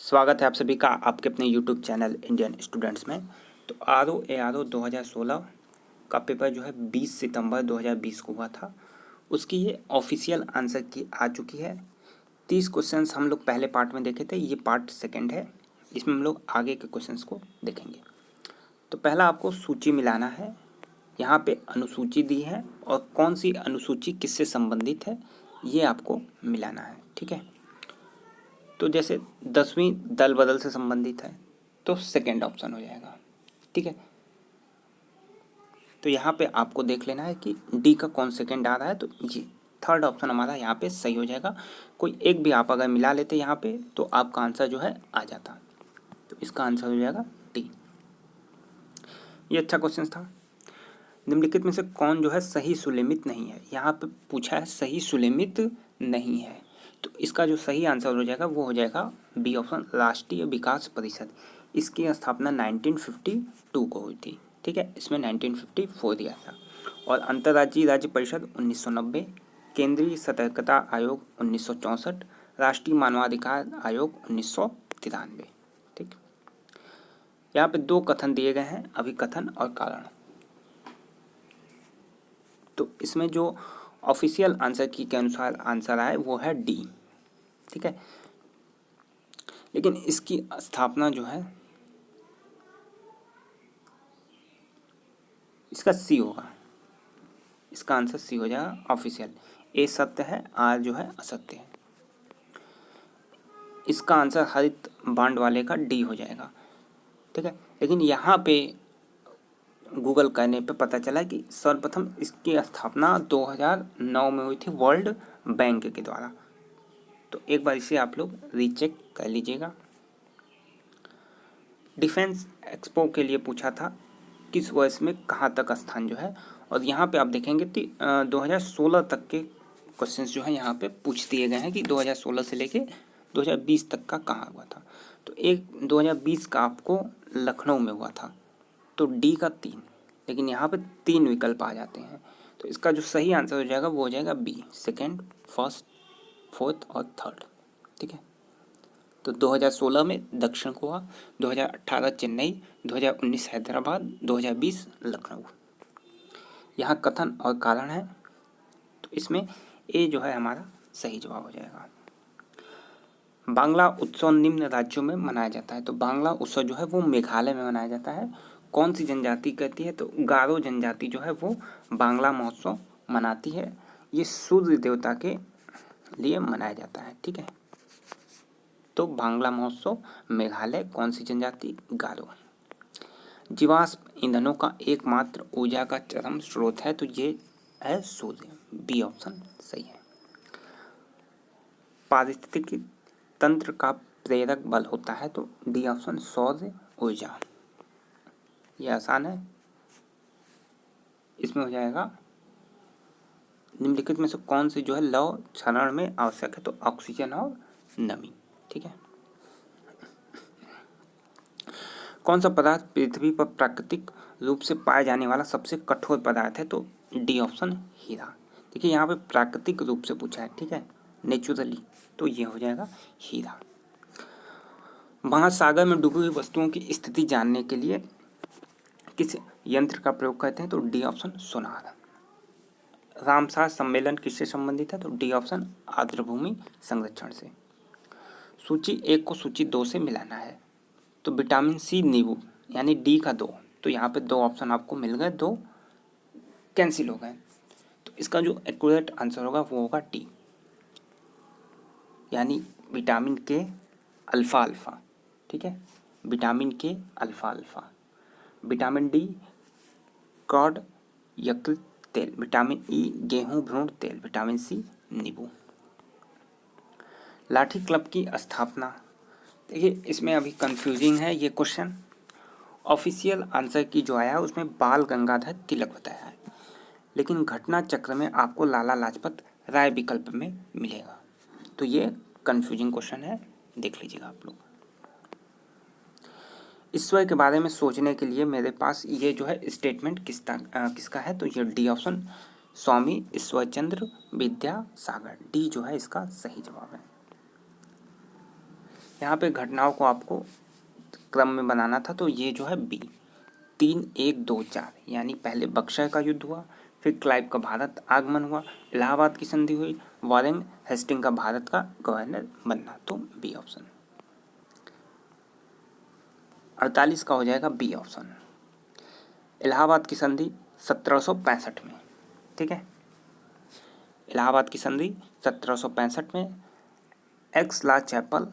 स्वागत है आप सभी का आपके अपने YouTube चैनल इंडियन स्टूडेंट्स में। तो RO ARO 2016 का पेपर जो है 20 सितंबर 2020 को हुआ था, उसकी ये ऑफिशियल आंसर की आ चुकी है। 30 क्वेश्चंस हम लोग पहले पार्ट में देखे थे, ये पार्ट सेकंड है, इसमें हम लोग आगे के क्वेश्चंस को देखेंगे। तो पहला आपको सूची मिलाना है, यहाँ पे अनुसूची दी है और कौन सी अनुसूची किससे संबंधित है ये आपको मिलाना है, ठीक है। तो जैसे 10वीं दल बदल से संबंधित है तो सेकंड ऑप्शन हो जाएगा, ठीक है। तो यहाँ पे आपको देख लेना है कि डी का कौन सेकंड आ रहा है, तो जी थर्ड ऑप्शन हमारा यहाँ पे सही हो जाएगा। कोई एक भी आप अगर मिला लेते यहाँ पे तो आपका आंसर जो है आ जाता, तो इसका आंसर हो जाएगा डी। ये अच्छा क्वेश्चन था। निम्नलिखित में से कौन जो है सही सुलेमित नहीं है, यहाँ पे पूछा है सही सुलेमित नहीं है, तो इसका जो सही आंसर हो जाएगा वो हो जाएगा बी ऑप्शन, राष्ट्रीय विकास परिषद। इसकी स्थापना 1952 को हुई थी, ठीक है। इसमें 1954 दिया था। और अंतर्राज्यीय राज्य परिषद 1990, केंद्रीय सतर्कता आयोग 1964, राष्ट्रीय मानवाधिकार आयोग 1993, ठीक। यहाँ पे दो कथन दिए गए हैं, अभिकथन और कारण। तो इसमें जो ऑफिशियल आंसर की के अनुसार आंसर आए वो है डी, ठीक है। लेकिन इसकी स्थापना जो है इसका सी होगा, इसका आंसर सी हो जाएगा ऑफिशियल। ए सत्य है, आर जो है असत्य है। इसका आंसर हरित बांड वाले का डी हो जाएगा, ठीक है। लेकिन यहाँ पे गूगल करने पे पता चला कि सर्वप्रथम इसकी स्थापना 2009 में हुई थी वर्ल्ड बैंक के द्वारा। तो एक बार इसे आप लोग रीचेक कर लीजिएगा। डिफेंस एक्सपो के लिए पूछा था किस वर्ष में कहाँ तक स्थान जो है, और यहाँ पे आप देखेंगे कि 2016 तक के क्वेश्चंस जो है यहाँ पे पूछ दिए गए हैं कि 2016 से लेके 2020 तक का कहाँ हुआ था। तो एक 2020 का आपको लखनऊ में हुआ था, तो डी का 3, लेकिन यहाँ पे 3 विकल्प आ जाते हैं। तो इसका जो सही आंसर हो जाएगा वो हो जाएगा बी, सेकेंड, फर्स्ट, फोर्थ और थर्ड, ठीक है। तो 2016 में दक्षिण गोवा, 2018 चेन्नई, 2019 हैदराबाद, 2020 लखनऊ। यहाँ कथन और कारण है, तो इसमें ए जो है हमारा सही जवाब हो जाएगा। बांग्ला उत्सव निम्न राज्यों में मनाया जाता है, तो बांग्ला उत्सव जो है वो मेघालय में मनाया जाता है। कौन सी जनजाति कहती है, तो गारो जनजाति जो है वो बांग्ला महोत्सव मनाती है। ये सूर्य देवता के लिए मनाया जाता है, ठीक है। तो बांग्ला महोत्सव मेघालय, कौन सी जनजाति, गारो। जीवाश्म ईंधनों का एकमात्र ऊर्जा का चरम स्रोत है, तो ये है सूर्य, बी ऑप्शन सही है। पारिस्थितिकी तंत्र का प्रेरक बल होता है, तो डी ऑप्शन सौर ऊर्जा। यह आसान है, इसमें हो जाएगा निम्नलिखित में से कौन सी जो है लौ क्षरण में आवश्यक है, तो ऑक्सीजन और नमी, ठीक है। कौन सा पदार्थ पृथ्वी पर प्राकृतिक रूप से पाए जाने वाला सबसे कठोर पदार्थ है, तो डी ऑप्शन हीरा। देखिए यहाँ पे प्राकृतिक रूप से पूछा है, ठीक है, नेचुरली, तो ये हो जाएगा हीरा। महासागर में डूबी हुई वस्तुओं की स्थिति जानने के लिए किस यंत्र का प्रयोग करते हैं, तो डी ऑप्शन सोनार। रामसार सम्मेलन किससे संबंधित है, तो डी ऑप्शन आर्द्रभूमि संरक्षण से। सूची 1 को सूची 2 से मिलाना है, तो विटामिन सी नींबू यानी डी का 2, तो यहाँ पे 2 ऑप्शन आपको मिल गए, 2 कैंसिल हो गए। तो इसका जो एक्यूरेट आंसर होगा वो होगा डी, यानी विटामिन के अल्फा अल्फा, ठीक है, विटामिन के अल्फा अल्फा। विटामिन डी कॉड यकृत तेल, विटामिन ई गेहूं भ्रूण तेल, विटामिन सी नींबू। लाठी क्लब की स्थापना, देखिए इसमें अभी कंफ्यूजिंग है ये क्वेश्चन। ऑफिशियल आंसर की जो आया है उसमें बाल गंगाधर तिलक बताया है, लेकिन घटना चक्र में आपको लाला लाजपत राय विकल्प में मिलेगा, तो ये कंफ्यूजिंग क्वेश्चन है, देख लीजिएगा आप लोग। ईश्वर के बारे में सोचने के लिए मेरे पास ये जो है स्टेटमेंट किसका है, तो ये डी ऑप्शन स्वामी ईश्वरचंद्र विद्यासागर, डी जो है इसका सही जवाब है। यहाँ पे घटनाओं को आपको क्रम में बनाना था, तो ये जो है बी 3-1-2-4, यानी पहले बक्सर का युद्ध हुआ, फिर क्लाइव का भारत आगमन हुआ, इलाहाबाद की संधि हुई, वॉरेन हेस्टिंग का भारत का गवर्नर बनना, तो बी ऑप्शन। 48 का हो जाएगा बी ऑप्शन। इलाहाबाद की संधि 1765 में, ठीक है, इलाहाबाद की संधि 1765 में, एक्स ला चैपल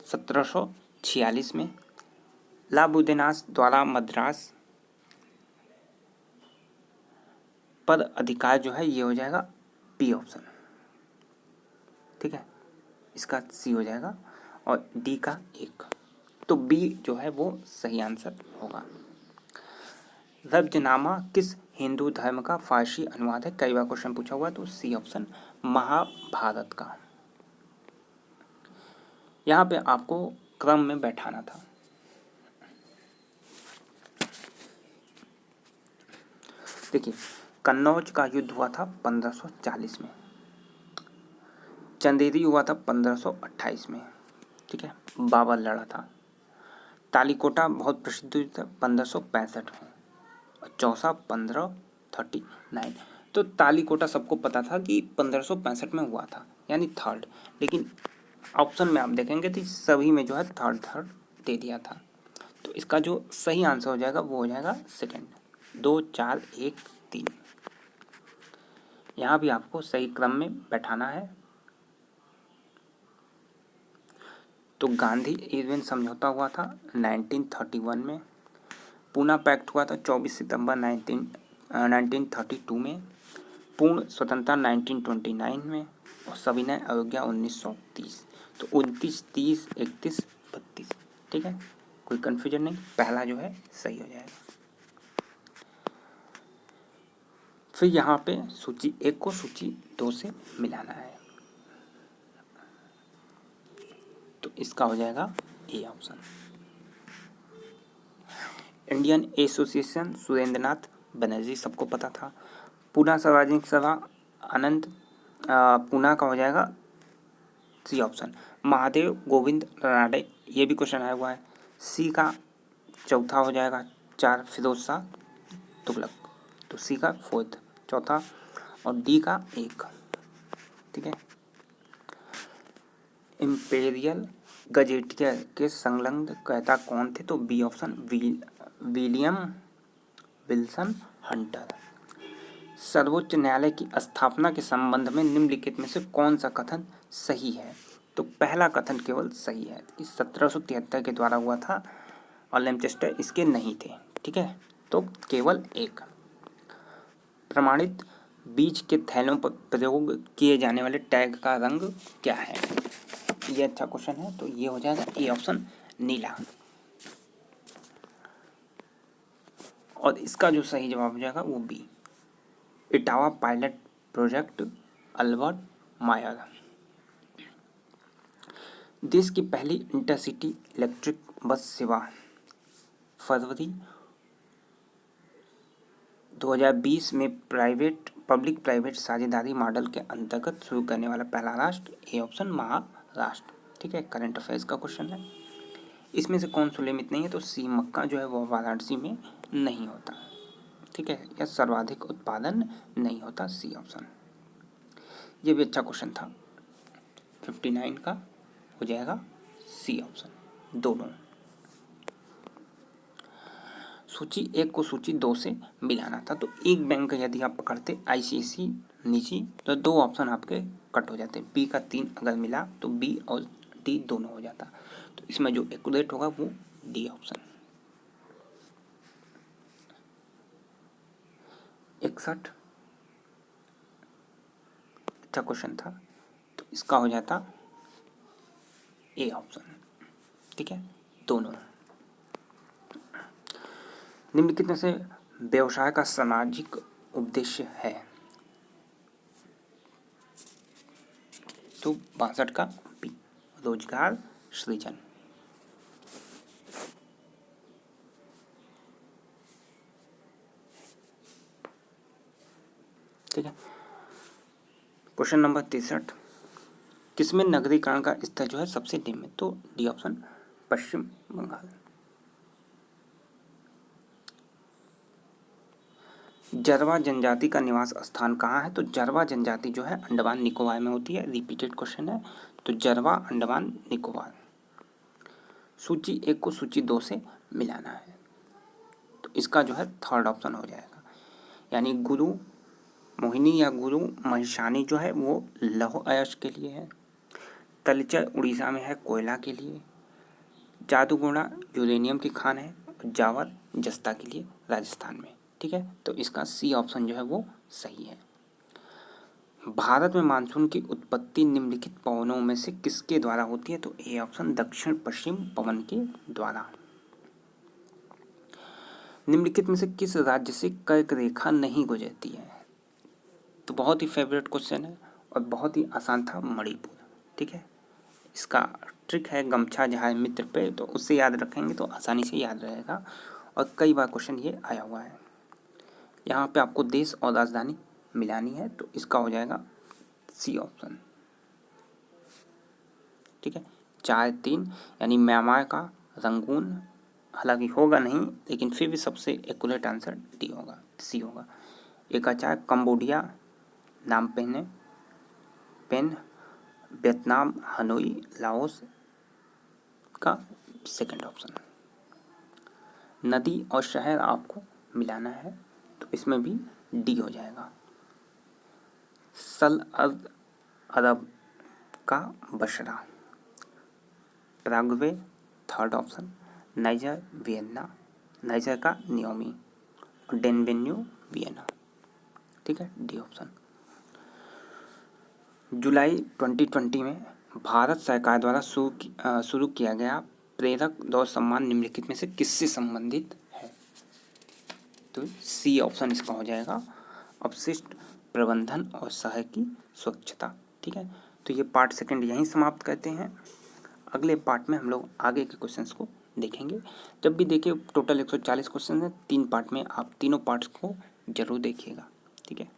1746 में, लाबुदेनास द्वारा मद्रास पर अधिकार जो है ये हो जाएगा बी ऑप्शन, ठीक है, इसका सी हो जाएगा और डी का 1, तो बी जो है वो सही आंसर होगा। रब्जनामा किस हिंदू धर्म का फारसी अनुवाद है, कई बार क्वेश्चन पूछा हुआ है, तो सी ऑप्शन महाभारत का। यहाँ पे आपको क्रम में बैठाना था। देखिए, कन्नौज का युद्ध हुआ था 1540 में, चंदेरी हुआ था 1528 में, ठीक है, बाबर लड़ा था। तालीकोटा बहुत प्रसिद्ध युद्ध था 1565 में, और चौसा 1539। तो तालीकोटा सबको पता था कि 1565 में हुआ था, यानी थर्ड, लेकिन ऑप्शन में आप देखेंगे तो सभी में जो है थर्ड थर्ड दे दिया था, तो इसका जो सही आंसर हो जाएगा वो हो जाएगा सेकंड, 2 4 1 3। यहाँ भी आपको सही क्रम में बैठाना है। तो गांधी इरविन समझौता हुआ था 1931 में, पूना पैक्ट हुआ था 24 सितंबर 1932 में, पूर्ण स्वतंत्रता 1929 में, और सविनय अवज्ञा 1930। तो 29, 30, 31, 32, ठीक है, कोई कन्फ्यूजन नहीं, पहला जो है सही हो जाएगा। फिर यहाँ पे सूची 1 को सूची 2 से मिलाना है, तो इसका हो जाएगा A option. Indian association Surendranath Banerjee सबको पता था। पूना सार्वजनिक सभा आनंद पूना का हो जाएगा सी ऑप्शन। महादेव गोविंद रानडे, ये भी क्वेश्चन आया हुआ है। सी का चौथा हो जाएगा 4 फिरोज शाह तुगलक, तो सी का 4th चौथा, और डी का 1, ठीक है। इम्पेरियल गजेटियर के संलग्नकर्ता कौन थे, तो B option William Wilson Hunter. सर्वोच्च न्यायालय की स्थापना के संबंध में निम्नलिखित में से कौन सा कथन सही है, तो पहला कथन केवल सही है कि 1773 के द्वारा हुआ था और लैमचेस्टर इसके नहीं थे, ठीक है, तो केवल 1। प्रमाणित बीज के थैलों पर प्रयोग किए जाने वाले टैग का रंग क्या है, ये अच्छा क्वेश्चन है, तो ये हो जाएगा ए ऑप्शन नीला। और इसका जो सही जवाब हो जाएगा वो B, Etawah pilot project Albert Mayer. देश की पहली इंटरसिटी इलेक्ट्रिक बस सेवा फरवरी 2020 में पब्लिक प्राइवेट साझेदारी मॉडल के अंतर्गत शुरू करने वाला पहला राष्ट्र, ए ऑप्शन महाराष्ट्र, ठीक है, करंट अफेयर्स का क्वेश्चन है। इसमें से कौन सुलेमित नहीं है, तो सी मक्का जो है वह वाराणसी में नहीं होता, ठीक है, या सर्वाधिक उत्पादन नहीं होता, सी ऑप्शन। ये भी अच्छा क्वेश्चन था। 59 का हो जाएगा सी ऑप्शन, दोनों। सूची 1 को सूची 2 से मिलाना था, तो एक बैंक यदि आप पकड़ते आईसीआईसी निजी, तो 2 ऑप्शन आपके कट हो जाते, बी का 3 अगर मिला तो बी और डी दोनों हो जाता, तो इसमें जो एक्यूरेट होगा वो डी ऑप्शन। 61 अच्छा क्वेश्चन था, तो इसका हो जाता ए ऑप्शन, ठीक है, दोनों। निम्नलिखित में से व्यवसाय का सामाजिक उद्देश्य है, तो 62 का बी, रोजगार सृजन। ठीक है, क्वेश्चन नंबर 63, किसमें नगरीकरण का स्तर जो है सबसे निम्न है? तो डी ऑप्शन पश्चिम बंगाल। जरवा जनजाति का निवास स्थान कहाँ है? तो जरवा जनजाति जो है अंडमान निकोबार में होती है। रिपीटेड क्वेश्चन है, तो जरवा अंडमान निकोबार। सूची 1 को सूची 2 से मिलाना है, तो इसका जो है थर्ड ऑप्शन हो जाएगा, यानी गुरु मोहिनी या गुरु महिषानी जो है वो लौह अयस्क के लिए है। तलचर उड़ीसा में है कोयला के लिए। जादूगोड़ा यूरेनियम की खान है। और जावर जस्ता के लिए राजस्थान में। ठीक है, तो इसका सी ऑप्शन जो है वो सही है। भारत में मानसून की उत्पत्ति निम्नलिखित पवनों में से किसके द्वारा होती है? तो ए ऑप्शन दक्षिण पश्चिम पवन के द्वारा। निम्नलिखित में से किस राज्य से कर्क रेखा नहीं गुजरती है? तो बहुत ही फेवरेट क्वेश्चन है और बहुत ही आसान था, मणिपुर। ठीक है, इसका ट्रिक है गमछा जहाँ मित्र पे, तो उससे याद रखेंगे तो आसानी से याद रहेगा और कई बार क्वेश्चन ये आया हुआ है। यहाँ पे आपको देश और राजधानी मिलानी है, तो इसका हो जाएगा सी ऑप्शन। ठीक है, 4-3 यानी म्यांमार का रंगून, हालांकि होगा नहीं लेकिन फिर भी सबसे एक्यूरेट आंसर डी होगा, सी होगा। 1-4 कंबोडिया नाम पेन, वियतनाम हनोई, लाओस का सेकंड ऑप्शन। नदी और शहर आपको मिलाना है, तो इसमें भी डी हो जाएगा। सल अरब का Bushra, Paraguay third option. Niger Vienna, niger का नियोमी, और डेनबेन्यू वियना। ठीक है, डी ऑप्शन। जुलाई 2020 में भारत सरकार द्वारा शुरू किया गया प्रेरक दौड़ सम्मान निम्नलिखित में से किससे संबंधित है? तो सी ऑप्शन इसका हो जाएगा, अपशिष्ट प्रबंधन और शहर की स्वच्छता। ठीक है, तो ये पार्ट सेकंड यहीं समाप्त करते हैं। अगले पार्ट में हम लोग आगे के क्वेश्चंस को देखेंगे। जब भी देखिए टोटल 140 क्वेश्चन हैं, 3 पार्ट में आप तीनों पार्ट्स को जरूर देखिएगा। ठीक है।